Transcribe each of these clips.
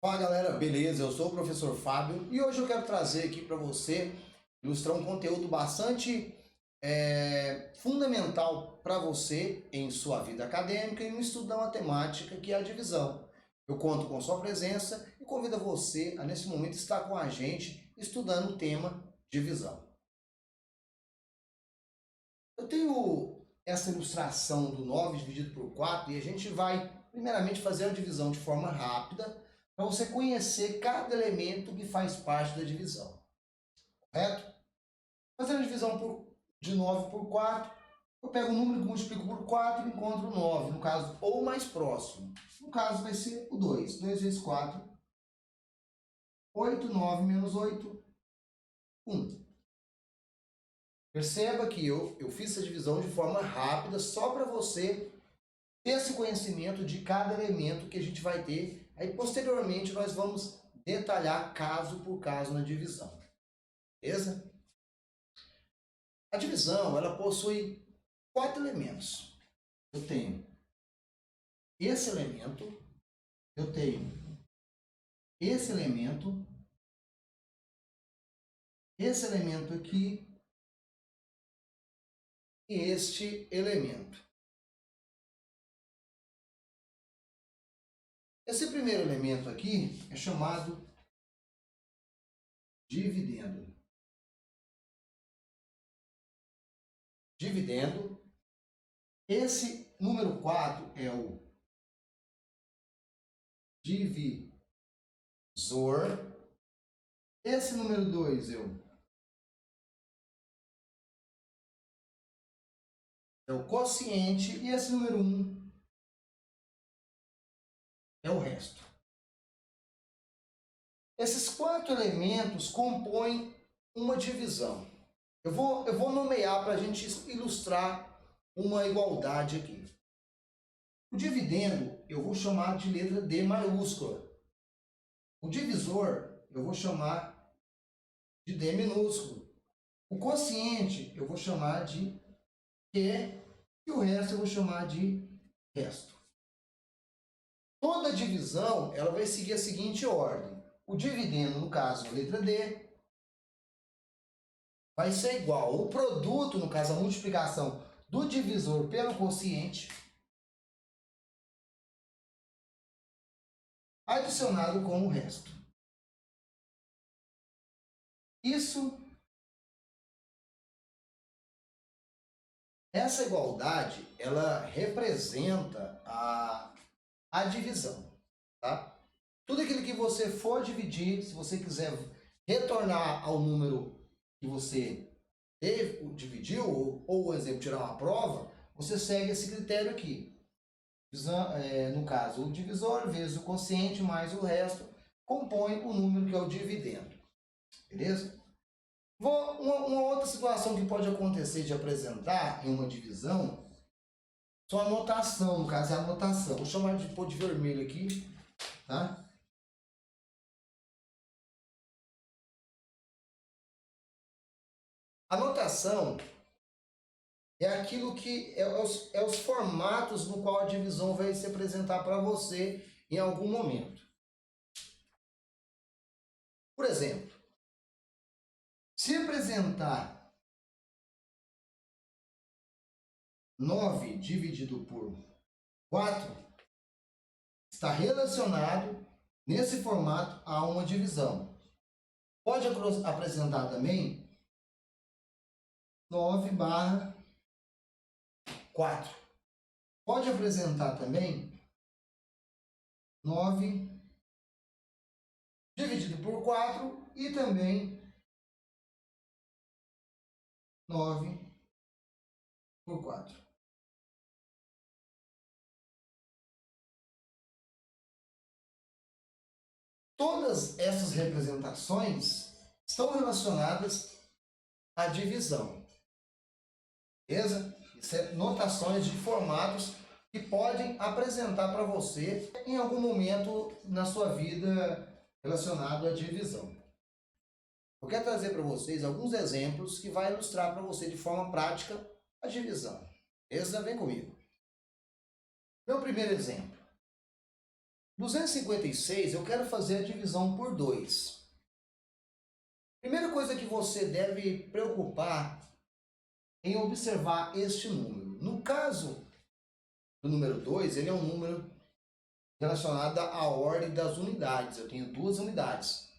Fala galera, beleza? Eu sou o professor Fábio e hoje eu quero trazer aqui para você ilustrar um conteúdo bastante fundamental para você em sua vida acadêmica e no estudo da matemática, que é a divisão. Eu conto com sua presença e convido você a nesse momento estar com a gente estudando o tema divisão. Eu tenho essa ilustração do 9 dividido por 4 e a gente vai primeiramente fazer a divisão de forma rápida para você conhecer cada elemento que faz parte da divisão, correto? Fazendo a divisão de 9 por 4, eu pego o número que multiplico por 4 e encontro o 9, no caso, ou mais próximo. No caso vai ser o 2. 2 vezes 4, 8, 9 menos 8, 1. Perceba que eu fiz essa divisão de forma rápida, só para você ter esse conhecimento de cada elemento que a gente vai ter. Aí, posteriormente, nós vamos detalhar caso por caso na divisão. Beleza? A divisão, ela possui 4 elementos. Eu tenho esse elemento, eu tenho esse elemento aqui e este elemento. Esse primeiro elemento aqui é chamado dividendo. Dividendo. Esse número 4 é o divisor. Esse número 2 é o quociente e esse número 1 é o resto. Esses 4 elementos compõem uma divisão. Eu vou nomear para a gente ilustrar uma igualdade aqui. O dividendo eu vou chamar de letra D maiúscula. O divisor eu vou chamar de D minúsculo. O quociente eu vou chamar de Q e o resto eu vou chamar de resto. Toda divisão ela vai seguir a seguinte ordem. O dividendo, no caso, a letra D, vai ser igual ao produto, no caso, a multiplicação do divisor pelo quociente, adicionado com o resto. Essa igualdade, ela representa a divisão, tá? Tudo aquilo que você for dividir, se você quiser retornar ao número que você dividiu, ou por exemplo, tirar uma prova, você segue esse critério aqui. No caso, o divisor vezes o quociente mais o resto compõe o número que é o dividendo. Beleza? Uma outra situação que pode acontecer de apresentar em uma divisão são a notação, no caso é a notação. Vou chamar de pôr de vermelho aqui, tá? A notação é aquilo que é os formatos no qual a divisão vai se apresentar para você em algum momento. Por exemplo, se apresentar 9 dividido por 4, está relacionado nesse formato a uma divisão. Pode apresentar também 9 barra 4. Pode apresentar também 9 dividido por 4 e também 9 por 4. Todas essas representações estão relacionadas à divisão. Beleza? Isso é notações de formatos que podem apresentar para você em algum momento na sua vida relacionado à divisão. Eu quero trazer para vocês alguns exemplos que vai ilustrar para você de forma prática a divisão. Beleza? Vem comigo. Meu primeiro exemplo. 256, eu quero fazer a divisão por 2. Primeira coisa que você deve preocupar em observar este número. No caso do número 2, ele é um número relacionado à ordem das unidades. Eu tenho 2 unidades.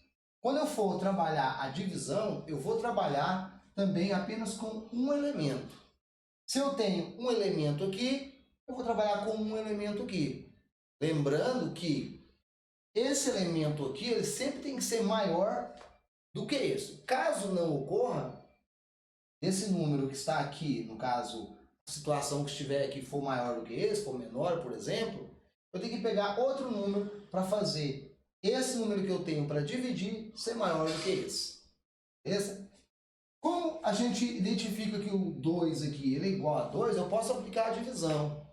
Quando eu for trabalhar a divisão, eu vou trabalhar também apenas com um elemento. Se eu tenho um elemento aqui, eu vou trabalhar com um elemento aqui. Lembrando que esse elemento aqui, ele sempre tem que ser maior do que esse. Caso não ocorra, esse número que está aqui, no caso, a situação que estiver aqui for maior do que esse, for menor, por exemplo, eu tenho que pegar outro número para fazer esse número que eu tenho para dividir ser maior do que esse. Beleza? Como a gente identifica que o 2 aqui ele é igual a 2, eu posso aplicar a divisão.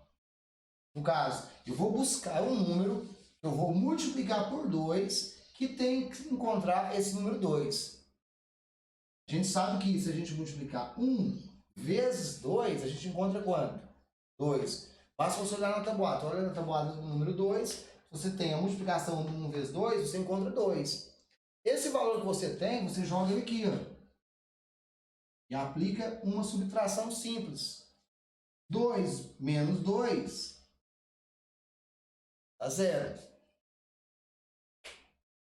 No caso, eu vou buscar um número, eu vou multiplicar por 2, que tem que encontrar esse número 2. A gente sabe que se a gente multiplicar 1 vezes 2, a gente encontra quanto? 2. Basta você olhar na tabuada. Olha na tabuada do número 2, se você tem a multiplicação de 1 vezes 2, você encontra 2. Esse valor que você tem, você joga ele aqui, ó, e aplica uma subtração simples. 2 menos 2 dá 0.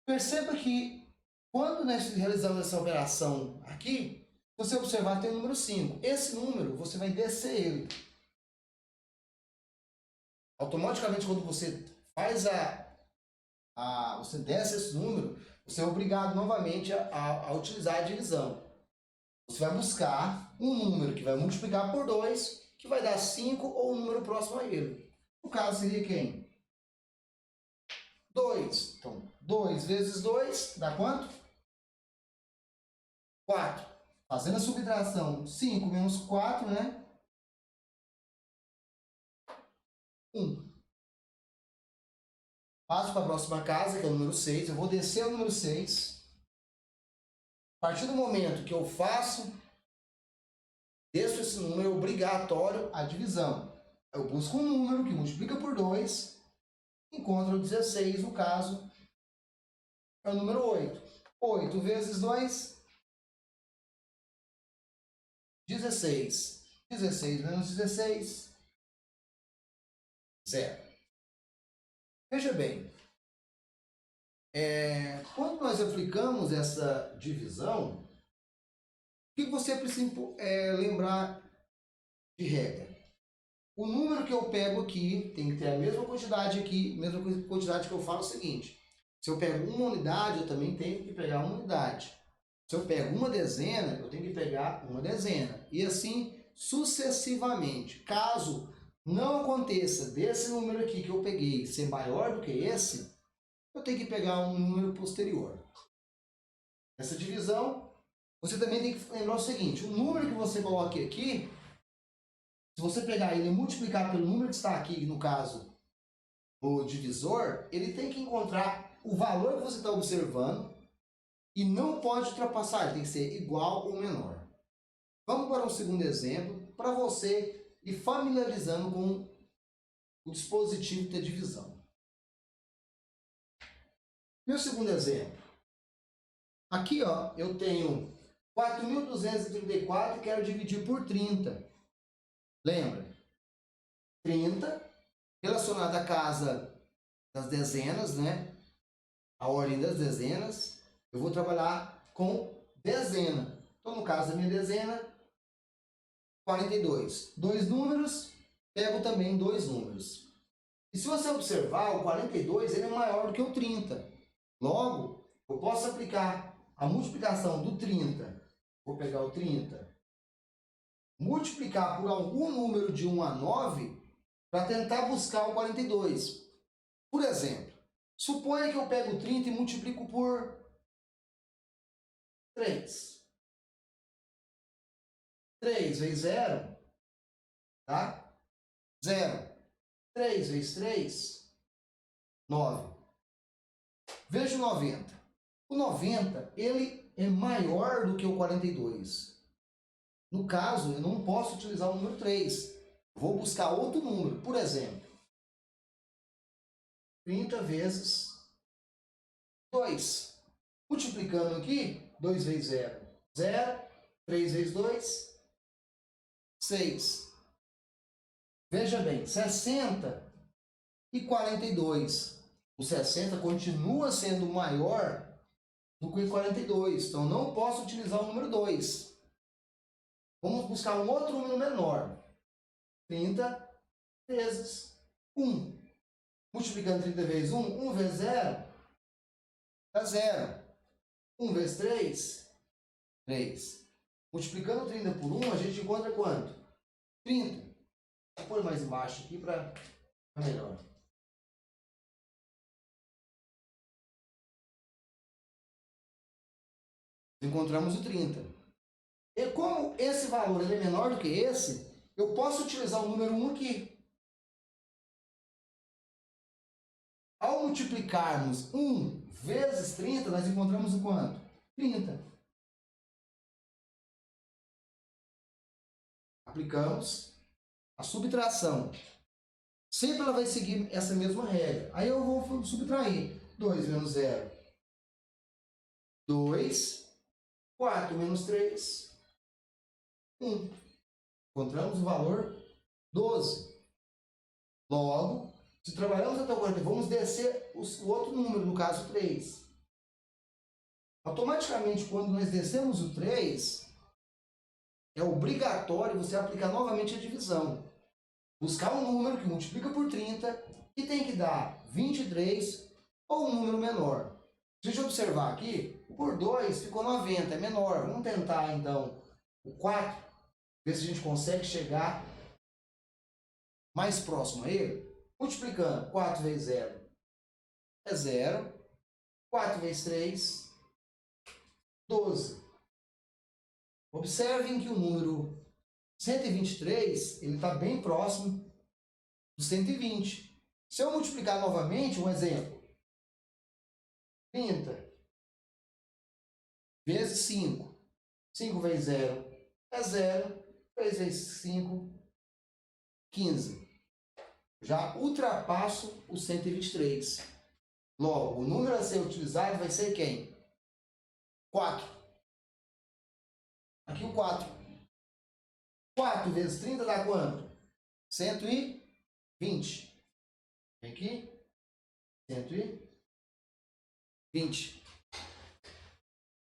Perceba que quando nós realizamos essa operação aqui, se você observar, tem o número 5. Esse número, você vai descer ele. Automaticamente, quando você faz você desce esse número, você é obrigado novamente a utilizar a divisão. Você vai buscar um número que vai multiplicar por 2, que vai dar 5 ou um número próximo a ele. No caso, seria quem? 2. Então, 2 vezes 2 dá quanto? 4. Fazendo a subtração, 5 menos 4, né? 1. Passo para a próxima casa, que é o número 6. Eu vou descer o número 6. A partir do momento que eu desço esse número, é obrigatório a divisão. Eu busco um número que multiplica por 2, encontro o 16, no caso, é o número 8. 8 vezes 2, 16. 16 menos 16, 0. Veja bem, quando nós aplicamos essa divisão, o que você precisa lembrar de regra? O número que eu pego aqui tem que ter a mesma quantidade aqui, mesma quantidade que eu falo é o seguinte: se eu pego uma unidade, eu também tenho que pegar uma unidade. Se eu pego uma dezena, eu tenho que pegar uma dezena. E assim sucessivamente. Caso não aconteça desse número aqui que eu peguei ser maior do que esse, eu tenho que pegar um número posterior. Essa divisão, você também tem que lembrar o seguinte: o número que você coloque aqui, se você pegar ele e multiplicar pelo número que está aqui, no caso, o divisor, ele tem que encontrar o valor que você está observando e não pode ultrapassar, ele tem que ser igual ou menor. Vamos para um segundo exemplo, para você ir familiarizando com o dispositivo de divisão. Meu segundo exemplo. Aqui, ó, eu tenho 4.234 e quero dividir por 30. Lembra? 30 relacionado à casa das dezenas, né? A ordem das dezenas. Eu vou trabalhar com dezena. Então, no caso da minha dezena, 42. 2 números, pego também 2 números. E se você observar, o 42 ele é maior do que o 30. Logo, eu posso aplicar a multiplicação do 30. Vou pegar o 30, multiplicar por algum número de 1 a 9 para tentar buscar o 42. Por exemplo, suponha que eu pego o 30 e multiplico por 3. 3 vezes 0, tá? 0. 3 vezes 3, 9. Veja o 90. O 90, ele é maior do que o 42. No caso, eu não posso utilizar o número 3. Vou buscar outro número. Por exemplo, 30 vezes 2. Multiplicando aqui, 2 vezes 0, 0. 3 vezes 2, 6. Veja bem, 60 e 42. O 60 continua sendo maior do que o 42. Então, não posso utilizar o número 2. Vamos buscar um outro número menor. 30 vezes 1. Multiplicando 30 vezes 1, 1 vezes 0, dá 0. 1 vezes 3, 3. Multiplicando 30 por 1, a gente encontra quanto? 30. Vou pôr mais embaixo aqui para ficar melhor. Encontramos o 30. E como esse valor ele é menor do que esse, eu posso utilizar o número 1 aqui. Ao multiplicarmos 1 vezes 30, nós encontramos o quanto? 30. Aplicamos a subtração. Sempre ela vai seguir essa mesma regra. Aí eu vou subtrair. 2 menos 0. 2. 4 menos 3. 1. Encontramos o valor 12. Logo, se trabalhamos até o 40, vamos descer o outro número, no caso 3. Automaticamente, quando nós descemos o 3, é obrigatório você aplicar novamente a divisão. Buscar um número que multiplica por 30 e tem que dar 23 ou um número menor. Se a gente observar aqui, por 2 ficou 90, é menor. Vamos tentar então o 4, ver se a gente consegue chegar mais próximo a ele. Multiplicando 4 vezes 0 é 0. 4 vezes 3, 12. Observem que o número 123 ele está bem próximo do 120. Se eu multiplicar novamente, um exemplo. 30 vezes 5. 5 vezes 0 é 0. 3 vezes 5, 15. Já ultrapasso o 123. Logo, o número a ser utilizado vai ser quem? 4. Aqui o 4. 4 vezes 30 dá quanto? 120. Aqui, 120.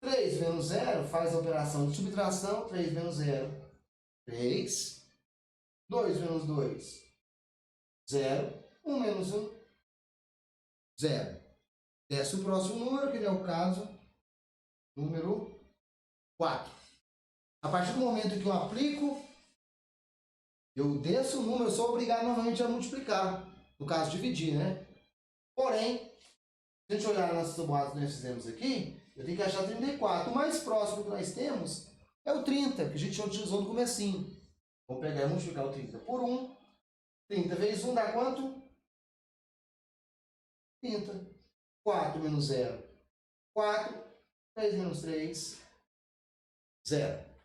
3 menos 0 faz a operação de subtração. 3 menos 0, 3. 2 menos 2, 0. 1 menos 1, 0. Desce o próximo número, que é o caso número 4. A partir do momento que eu aplico, eu desço o número, eu sou obrigado novamente a multiplicar. No caso, dividir, né? Porém, se a gente olhar nas tabuadas que nós fizemos aqui, eu tenho que achar 34. O mais próximo que nós temos é o 30, que a gente utilizou no comecinho. Vou pegar e multiplicar o 30 por 1. 30 vezes 1 dá quanto? 30. 4 menos 0, 4. 3 menos 3, 0.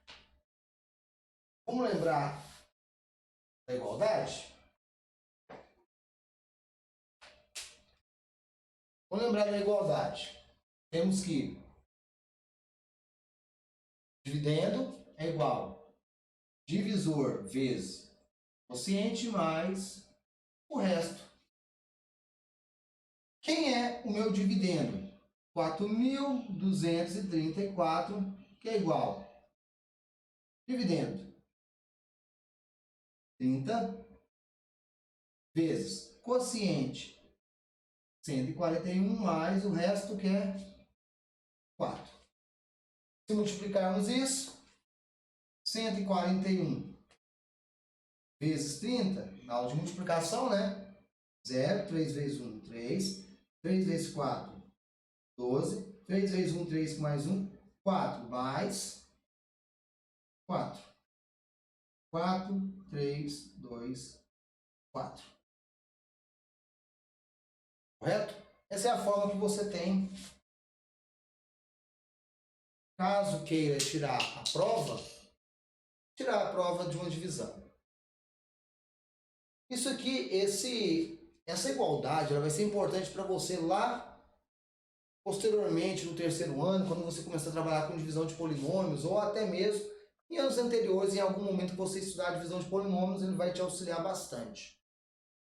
Vamos lembrar da igualdade? Vamos lembrar da igualdade. Temos que dividendo é igual divisor vezes quociente mais o resto. Quem é o meu dividendo? 4.234, que é igual. Dividendo 30 vezes quociente 141 mais o resto, que é 4. Se multiplicarmos isso, 141 vezes 30, na aula de multiplicação, né? 0, 3 vezes 1, 3. 3 vezes 4, 12. 3 vezes 1, 3 mais 1, 4. Mais 4. 4, 3, 2, 4. Correto? Essa é a forma que você tem. Caso queira tirar a prova de uma divisão. Isso aqui, essa igualdade ela vai ser importante para você lá posteriormente, no terceiro ano, quando você começar a trabalhar com divisão de polinômios, ou até mesmo em anos anteriores, em algum momento que você estudar a divisão de polinômios, ele vai te auxiliar bastante.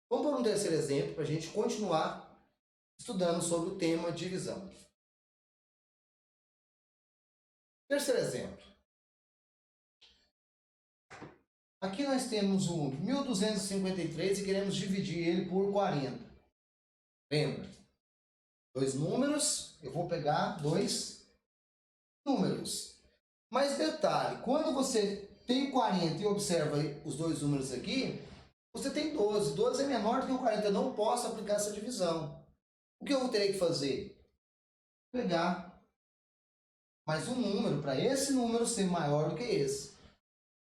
Vamos para um terceiro exemplo, para a gente continuar estudando sobre o tema divisão. Terceiro exemplo. Aqui nós temos o 1253 e queremos dividir ele por 40. Lembra? Dois números, eu vou pegar dois números. Mas detalhe, quando você tem 40 e observa os dois números aqui, você tem 12. 12 é menor do que o 40, eu não posso aplicar essa divisão. O que eu vou ter que fazer? Pegar mais um número para esse número ser maior do que esse.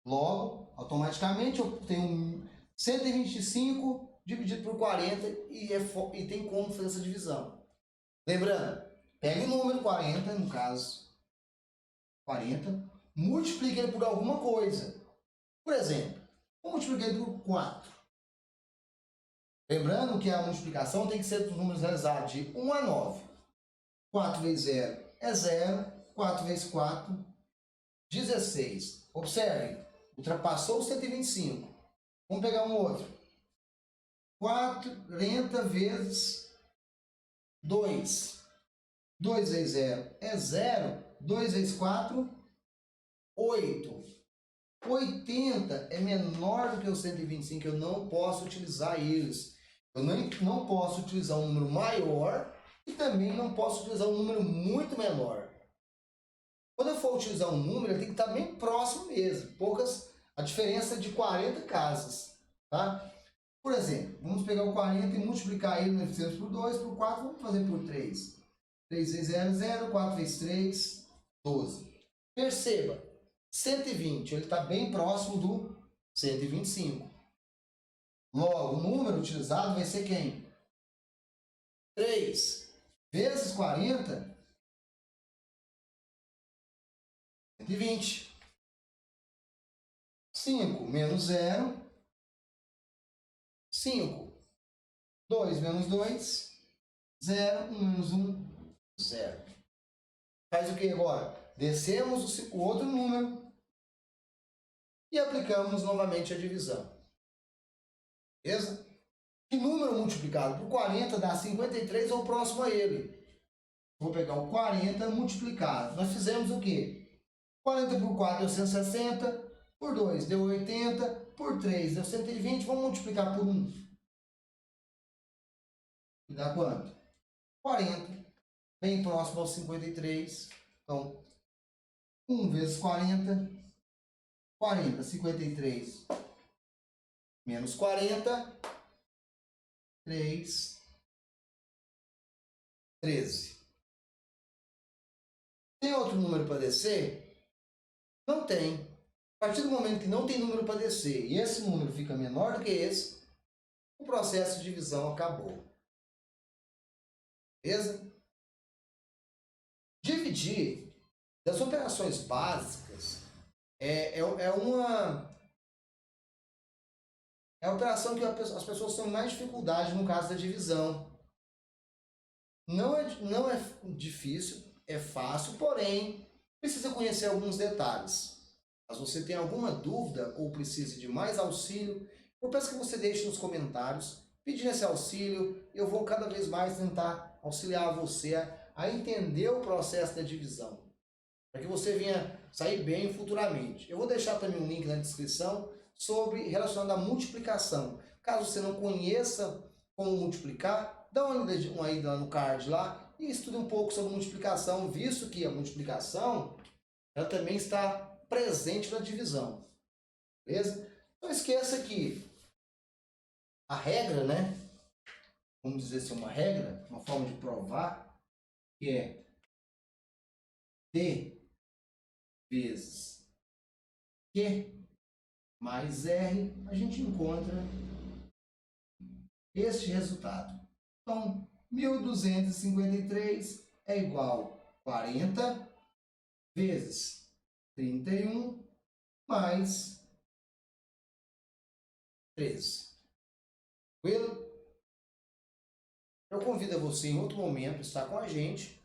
Logo, automaticamente eu tenho 125 dividido por 40 e tem como fazer essa divisão. Lembrando, pega o número 40, no caso, 40, multiplique ele por alguma coisa. Por exemplo, eu multipliquei ele por 4. Lembrando que a multiplicação tem que ser dos números realizados de 1 a 9. 4 vezes 0 é 0, 4 vezes 4, 16. Observe, ultrapassou os 125. Vamos pegar um outro. 40 vezes 2. 2 vezes 0 é 0. 2 vezes 4, 8. 80 é menor do que o 125. Eu não posso utilizar eles. Eu não posso utilizar um número maior e também não posso utilizar um número muito menor. Quando eu for utilizar um número, ele tem que estar bem próximo mesmo. A diferença é de 40 casas. Tá? Por exemplo, vamos pegar o 40 e multiplicar ele no fizemos por 2, por 4, vamos fazer por 3. 3 vezes 0 é 0, 4 vezes 3, 12. Perceba, 120, ele está bem próximo do 125. Logo, o número utilizado vai ser quem? 3 vezes 40, 120. 5 menos 0, 5. 2 menos 2, 0. 1 menos 1, 0. Faz o que agora? Descemos o outro número e aplicamos novamente a divisão. Beleza? Que número multiplicado por 40 dá 53 ou próximo a ele? Vou pegar o 40 multiplicado. Nós fizemos o quê? 40 por 4 deu 160, por 2 deu 80, por 3 deu 120. Vamos multiplicar por 1. E dá quanto? 40. Bem próximo aos 53. Então, 1 vezes 40. 40, 53. Menos 40. 3. 13. Tem outro número para descer? Não tem. A partir do momento que não tem número para descer e esse número fica menor do que esse, o processo de divisão acabou. Beleza? Dividir das operações básicas é uma operação que as pessoas têm mais dificuldade no caso da divisão. Não é difícil, é fácil, porém precisa conhecer alguns detalhes. Caso você tenha alguma dúvida ou precise de mais auxílio, eu peço que você deixe nos comentários pedindo esse auxílio. Eu vou cada vez mais tentar auxiliar você a entender o processo da divisão, para que você venha sair bem futuramente. Eu vou deixar também um link na descrição relacionado à multiplicação. Caso você não conheça como multiplicar, dá uma ida lá no card lá e estude um pouco sobre multiplicação, visto que a multiplicação ela também está presente na divisão. Beleza? Não esqueça que a regra, né? Vamos dizer assim, uma regra, uma forma de provar, que é D vezes Q mais R, a gente encontra este resultado. Então, 1253 é igual a 40 vezes 31 mais 13. Tranquilo? Eu convido a você em outro momento estar com a gente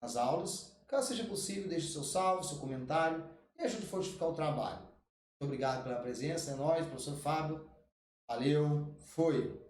nas aulas. Caso seja possível, deixe seu salve, seu comentário e ajude a fortificar o trabalho. Muito obrigado pela presença, é nóis, professor Fábio. Valeu, foi!